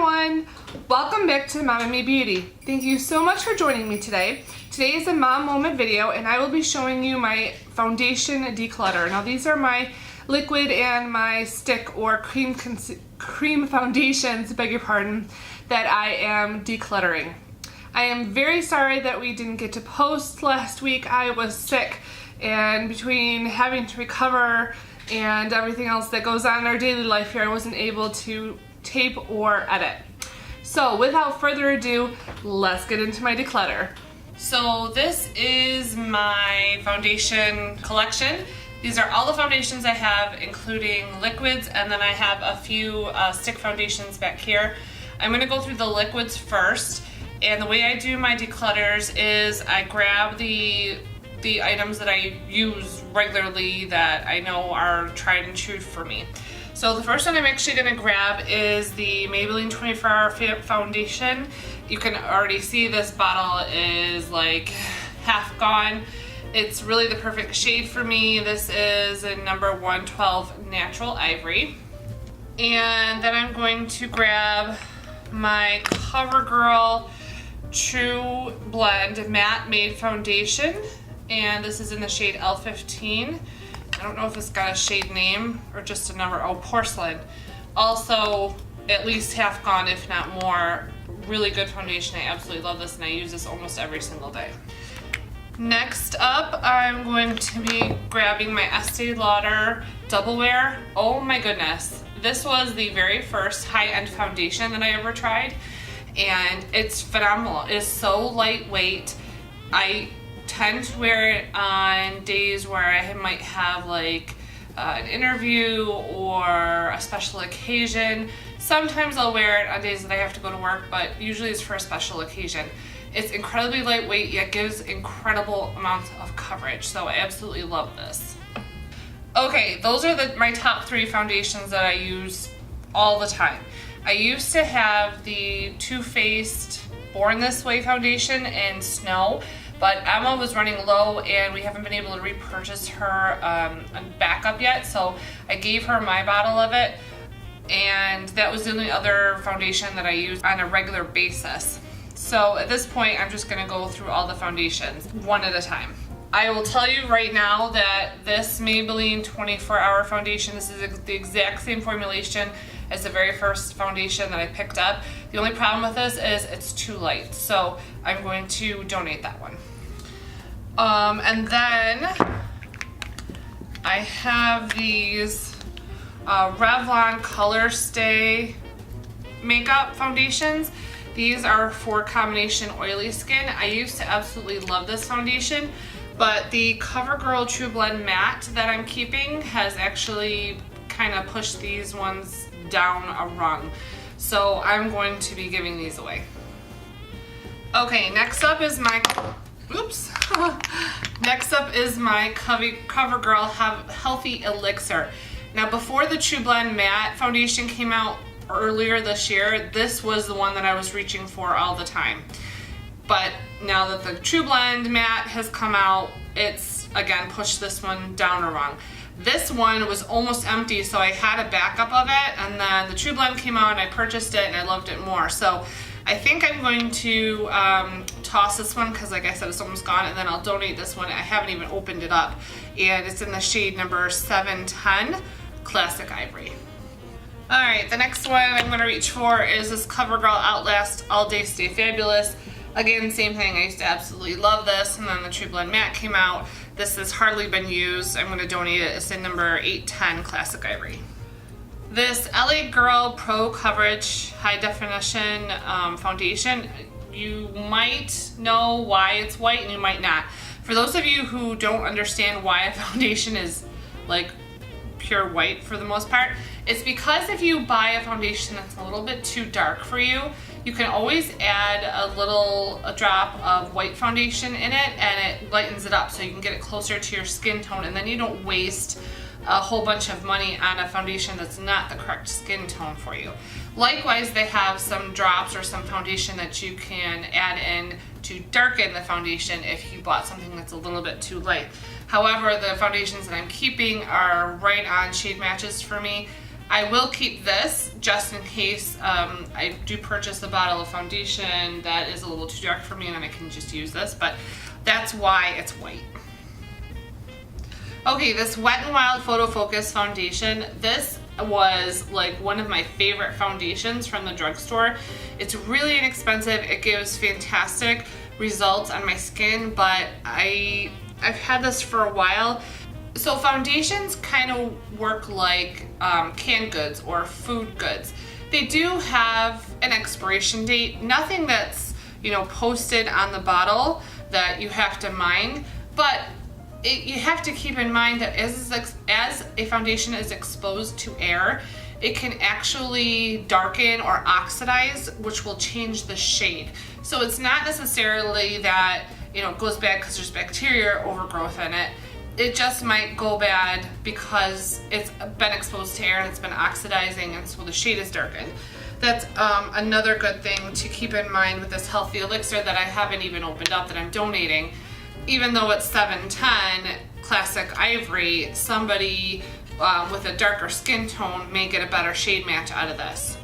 everyone! Welcome back to MomNMeBeauty. Thank you so much for joining me today. Today is a mom moment video and I will be showing you my foundation declutter. Now these are my liquid and my stick or cream foundations, beg your pardon, that I am decluttering. I am very sorry that we didn't get to post last week. I was sick, and between having to recover and everything else that goes on in our daily life here, I wasn't able to tape or edit. So without further ado, let's get into my declutter. So this is my foundation collection. These are all the foundations I have, including liquids, and then I have a few stick foundations back here. I'm going to go through the liquids first, and the way I do my declutters is I grab the items that I use regularly that I know are tried and true for me. So the first one I'm actually going to grab is the Maybelline 24-Hour Foundation. You can already see this bottle is like half gone. It's really the perfect shade for me. This is in number 112 Natural Ivory. And then I'm going to grab my CoverGirl True Blend Matte Made Foundation. And this is in the shade L15. I don't know if it's got a shade name or just a number. Oh, Porcelain. Also, at least half gone, if not more. Really good foundation. I absolutely love this and I use this almost every single day. Next up, I'm going to be grabbing my Estee Lauder Double Wear. Oh my goodness. This was the very first high-end foundation that I ever tried, and it's phenomenal. It is so lightweight. I tend to wear it on days where I might have like an interview or a special occasion. Sometimes I'll wear it on days that I have to go to work, but usually it's for a special occasion. It's incredibly lightweight, yet gives incredible amounts of coverage, so I absolutely love this. Okay, those are my top 3 foundations that I use all the time. I used to have the Too Faced Born This Way foundation in Snow, but Emma was running low and we haven't been able to repurchase her a backup yet, so I gave her my bottle of it, and that was the only other foundation that I use on a regular basis. So at this point, I'm just gonna go through all the foundations one at a time. I will tell you right now that this Maybelline 24-Hour Foundation, this is the exact same formulation as the very first foundation that I picked up. The only problem with this is it's too light, so I'm going to donate that one. And then I have these Revlon Color Stay makeup foundations. These are for combination oily skin. I used to absolutely love this foundation, but the CoverGirl True Blend Matte that I'm keeping has actually kind of pushed these ones down a rung. So I'm going to be giving these away. Okay, next up is my, next up is my CoverGirl Healthy Elixir. Now before the True Blend Matte foundation came out earlier this year, this was the one that I was reaching for all the time. But now that the True Blend Matte has come out, it's again pushed this one down a rung. This one was almost empty, so I had a backup of it, and then the True Blend came out and I purchased it and I loved it more. So I think I'm going to toss this one because, like I said, it's almost gone, and then I'll donate this one. I haven't even opened it up, and it's in the shade number 710 Classic Ivory. Alright, the next one I'm going to reach for is this CoverGirl Outlast All Day Stay Fabulous. Again, same thing, I used to absolutely love this, and then the True Blend Matte came out. This has hardly been used. I'm going to donate it. It's in number 810 Classic Ivory. This LA Girl Pro Coverage High Definition Foundation, you might know why it's white and you might not. For those of you who don't understand why a foundation is like pure white for the most part, it's because if you buy a foundation that's a little bit too dark for you, you can always add a drop of white foundation in it and it lightens it up so you can get it closer to your skin tone, and then you don't waste a whole bunch of money on a foundation that's not the correct skin tone for you. Likewise, they have some drops or some foundation that you can add in to darken the foundation if you bought something that's a little bit too light. However, the foundations that I'm keeping are right on shade matches for me. I will keep this just in case I do purchase a bottle of foundation that is a little too dark for me and then I can just use this, but that's why it's white. Okay, this Wet n Wild Photo Focus foundation, this was like one of my favorite foundations from the drugstore. It's really inexpensive. It gives fantastic results on my skin, but I've had this for a while. So foundations kind of work like canned goods or food goods. They do have an expiration date, nothing that's, you know, posted on the bottle that you have to mind, but you have to keep in mind that as a foundation is exposed to air, it can actually darken or oxidize, which will change the shade. So it's not necessarily that, you know, it goes bad because there's bacteria or overgrowth in it. It just might go bad because it's been exposed to air and it's been oxidizing, and so the shade is darkened. That's another good thing to keep in mind with this healthy elixir that I haven't even opened up that I'm donating. Even though it's 710 classic ivory, somebody with a darker skin tone may get a better shade match out of this.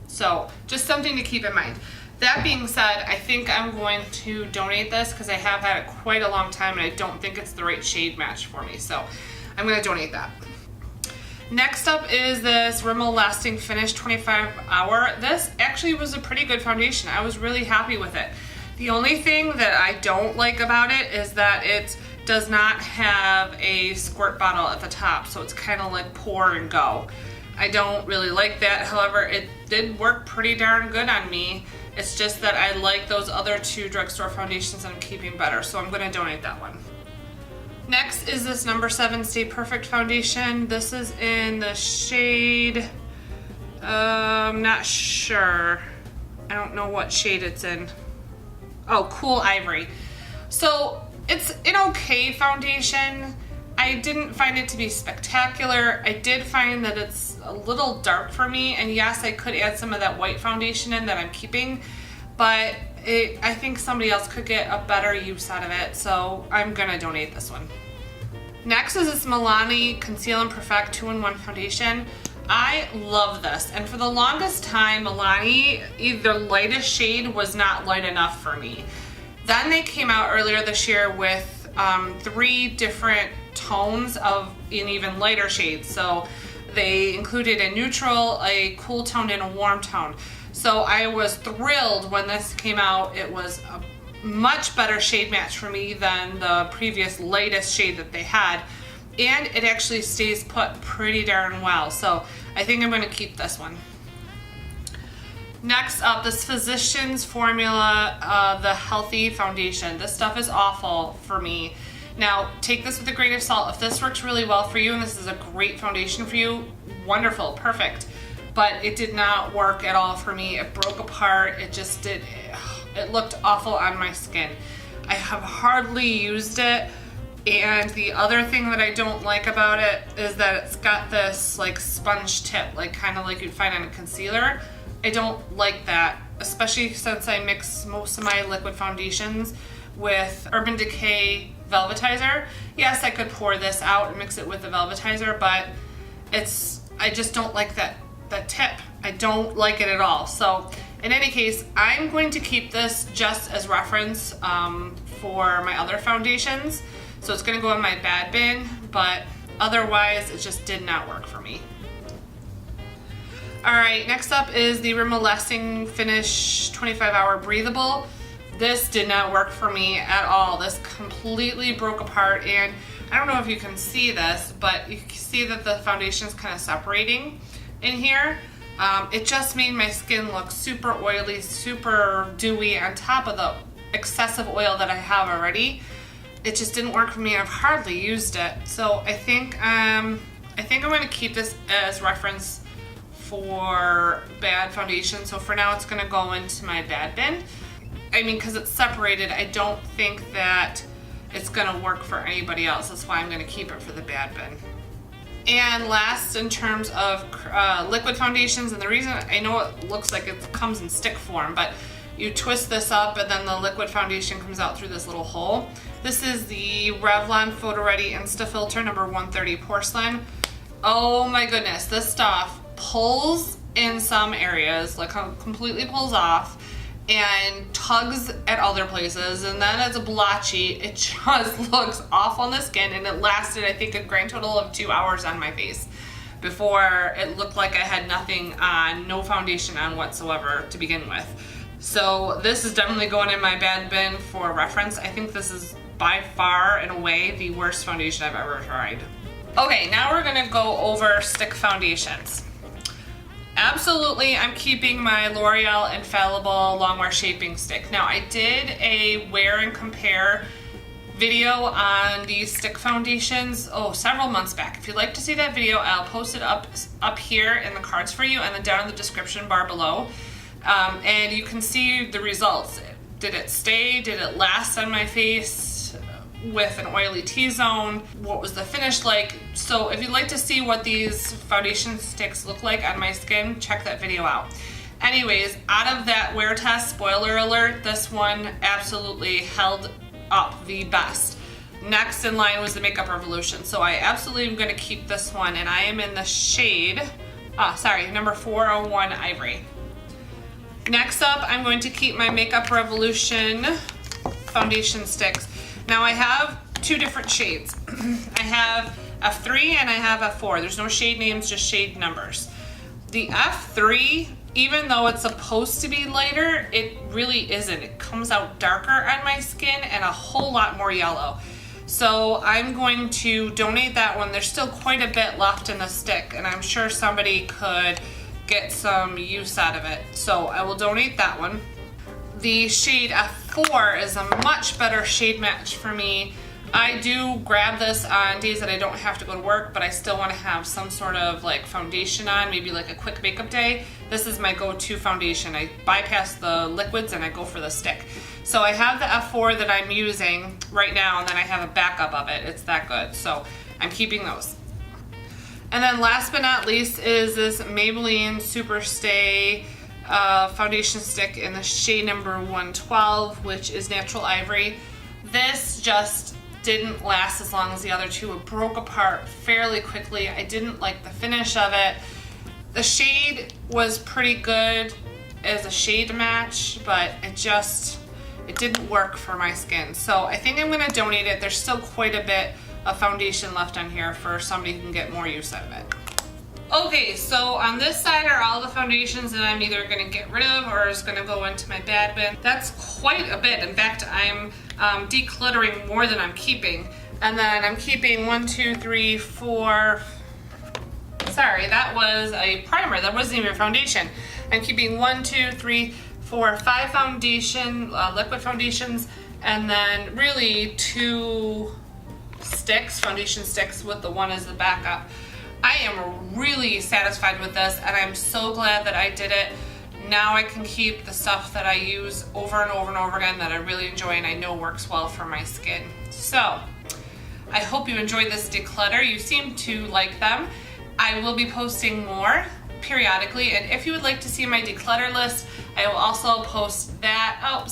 So just something to keep in mind. That being said, I think I'm going to donate this because I have had it quite a long time and I don't think it's the right shade match for me. So I'm going to donate that. Next up is this Rimmel Lasting Finish 25 Hour. This actually was a pretty good foundation. I was really happy with it. The only thing that I don't like about it is that it does not have a squirt bottle at the top, so it's kind of like pour and go. I don't really like that. However, it did work pretty darn good on me. It's just that I like those other two drugstore foundations I'm keeping better, so I'm going to donate that one. Next is this number 7 Stay Perfect foundation. This is in the shade, I'm not sure. I don't know what shade it's in. Oh, Cool Ivory. So it's an okay foundation. I didn't find it to be spectacular. I did find that it's a little dark for me, and yes, I could add some of that white foundation in that I'm keeping, but I think somebody else could get a better use out of it, so I'm gonna donate this one. Next is this Milani Conceal and Perfect 2-in-1 foundation. I love this, and for the longest time, Milani, either lightest shade was not light enough for me. Then they came out earlier this year with 3 different tones of an even lighter shades. So they included a neutral, a cool tone, and a warm tone. So I was thrilled when this came out. It was a much better shade match for me than the previous lightest shade that they had. And it actually stays put pretty darn well. So I think I'm going to keep this one. Next up, this Physicians Formula, the Healthy Foundation. This stuff is awful for me. Now, take this with a grain of salt. If this works really well for you and this is a great foundation for you, wonderful, perfect. But it did not work at all for me. It broke apart. It just did. It looked awful on my skin. I have hardly used it. And the other thing that I don't like about it is that it's got this like sponge tip, like kind of like you'd find on a concealer. I don't like that, especially since I mix most of my liquid foundations with Urban Decay Velvetizer. Yes, I could pour this out and mix it with the Velvetizer, but I just don't like that tip. I don't like it at all. So in any case, I'm going to keep this just as reference for my other foundations. So it's going to go in my bad bin, but otherwise it just did not work for me. Alright, next up is the Rimmel Lasting Finish 25 Hour Breathable. This did not work for me at all. This completely broke apart, and I don't know if you can see this, but you can see that the foundation is kind of separating in here. It just made my skin look super oily, super dewy on top of the excessive oil that I have already. It just didn't work for me. I've hardly used it. So I think I'm going to keep this as reference for bad foundation. So for now it's going to go into my bad bin. I mean, because it's separated, I don't think that it's going to work for anybody else. That's why I'm going to keep it for the bad bin. And last, in terms of liquid foundations, and the reason I know it looks like it comes in stick form, but you twist this up and then the liquid foundation comes out through this little hole. This is the Revlon Photo Ready Insta Filter number 130 Porcelain. Oh my goodness, this stuff pulls in some areas, like completely pulls off, and tugs at other places, and then it's blotchy. It just looks awful on the skin, and it lasted, I think, a grand total of 2 hours on my face before it looked like I had nothing on, no foundation on whatsoever to begin with. So this is definitely going in my bad bin for reference. I think this is by far and away the worst foundation I've ever tried. Okay, now we're gonna go over stick foundations. Absolutely, I'm keeping my L'Oreal Infallible Longwear Shaping Stick. Now, I did a wear and compare video on these stick foundations, several months back. If you'd like to see that video, I'll post it up here in the cards for you and then down in the description bar below. And you can see the results. Did it stay? Did it last on my face with an oily T-zone? What was the finish like? So if you'd like to see what these foundation sticks look like on my skin, check that video out. Anyways, out of that wear test, spoiler alert, this one absolutely held up the best. Next in line was the Makeup Revolution. So I absolutely am gonna keep this one, and I am in the shade, number 401 Ivory. Next up, I'm going to keep my Makeup Revolution foundation sticks. Now I have two different shades. I have F3 and I have F4. There's no shade names, just shade numbers. The F3, even though it's supposed to be lighter, it really isn't. It comes out darker on my skin and a whole lot more yellow. So I'm going to donate that one. There's still quite a bit left in the stick, and I'm sure somebody could get some use out of it. So I will donate that one. The shade F4 is a much better shade match for me. I do grab this on days that I don't have to go to work, but I still want to have some sort of like foundation on, maybe like a quick makeup day. This is my go-to foundation. I bypass the liquids and I go for the stick. So I have the F4 that I'm using right now, and then I have a backup of it. It's that good. So I'm keeping those. And then last but not least is this Maybelline Superstay foundation stick in the shade number 112, which is Natural Ivory. This just didn't last as long as the other two. It broke apart fairly quickly. I didn't like the finish of it. The shade was pretty good as a shade match, but it didn't work for my skin. So I think I'm gonna donate it. There's still quite a bit of foundation left on here for somebody who can get more use out of it. Okay, so on this side are all the foundations that I'm either gonna get rid of or is gonna go into my bad bin. That's quite a bit. In fact, I'm decluttering more than I'm keeping. And then I'm keeping 1, 2, 3, 4, sorry, that was a primer, that wasn't even a foundation. I'm keeping 1, 2, 3, 4, 5 foundation, liquid foundations, and then really 2 sticks, foundation sticks, with the one as the backup. I am really satisfied with this, and I'm so glad that I did it. Now I can keep the stuff that I use over and over and over again that I really enjoy and I know works well for my skin. So I hope you enjoyed this declutter. You seem to like them. I will be posting more periodically, and if you would like to see my declutter list, I will also post that. I'll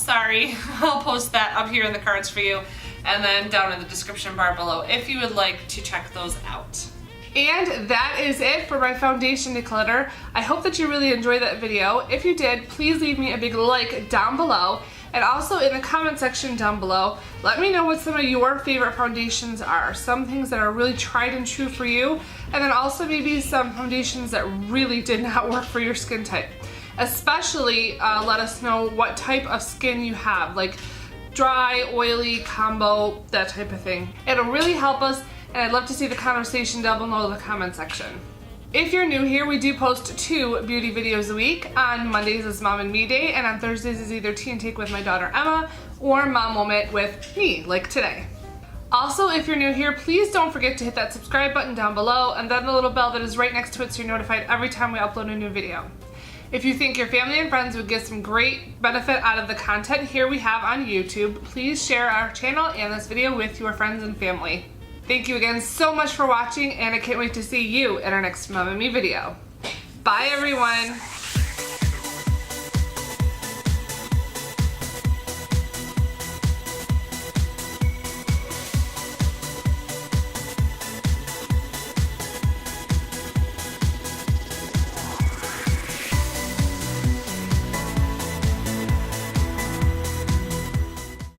post that up here in the cards for you, and then down in the description bar below if you would like to check those out. And that is it for my foundation declutter. I hope that you really enjoyed that video. If you did, please leave me a big like down below, and also in the comment section down below, let me know what some of your favorite foundations are. Some things that are really tried and true for you, and then also maybe some foundations that really did not work for your skin type. Especially let us know what type of skin you have, like dry, oily, combo, that type of thing. It'll really help us, and I'd love to see the conversation down below in the comment section. If you're new here, we do post 2 beauty videos a week. On Mondays is Mom and Me Day, and on Thursdays is either Tea and Take with my daughter Emma or Mom Moment with me, like today. Also, if you're new here, please don't forget to hit that subscribe button down below and then the little bell that is right next to it so you're notified every time we upload a new video. If you think your family and friends would get some great benefit out of the content here we have on YouTube, please share our channel and this video with your friends and family. Thank you again so much for watching, and I can't wait to see you in our next Mom and Me video. Bye everyone!